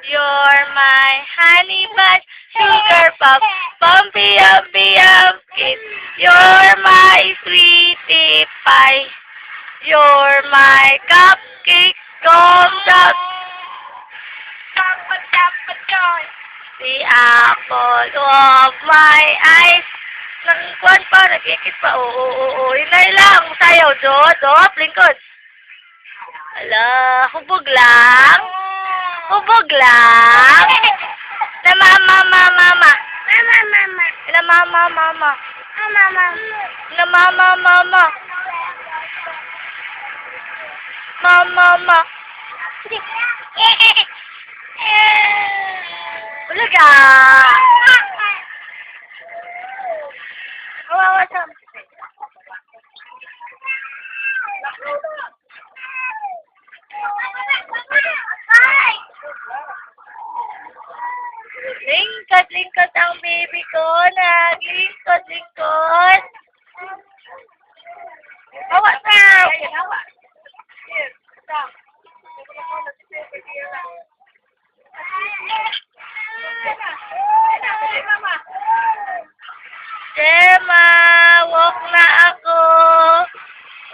You're my honey bun, sugar pop, bumpy, yumpy, kid. You're my sweetie pie. You're my cupcake, gumdrop. The apple of my eyes. Nangkuhan pa, nagkikit pa. Oo. Inay lang. Sayaw, Dop. Lingkod. Ala, hubog lang. Hubog lang. Na mama. Na mama. Na mama. Mama. Wala ka. Kawawa sa... Lingkod ang baby ko. Lingkod. Hawa sa... Gemma, walk na ako.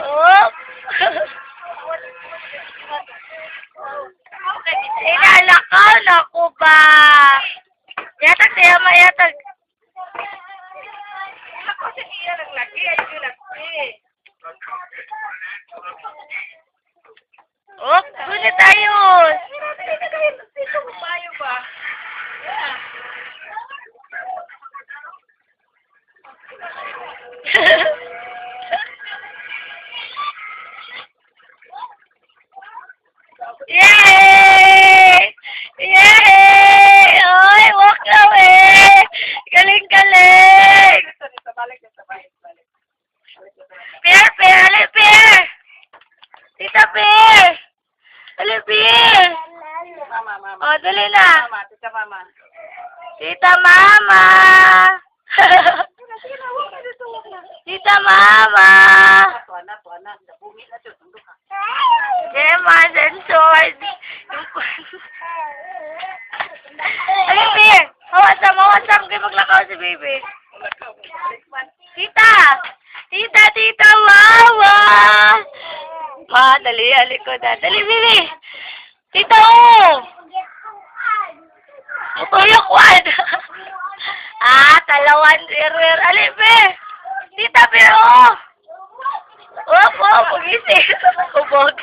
Oop. Inalakaw na ko ba? Yatag si Emma, yatag. Ako si Iya ng laki, ay yung laki. Oop, guna tayo. Dito mo tayo ba? Yay! Oy, walk away! Galing! Pierre! Tita Pierre! Ali, Pierre! Mama. O, dali na. Tita Mama. Tita Mama! Gemma, Sword. Ali, Pierre! Hawasam. Kayo maglakaw si baby. Tita Wawa! Dali, alikod na. Dali, baby! Tita, Utulok one! Talawan, rir. Ali, be! Tita, be, Pagising. Ubog.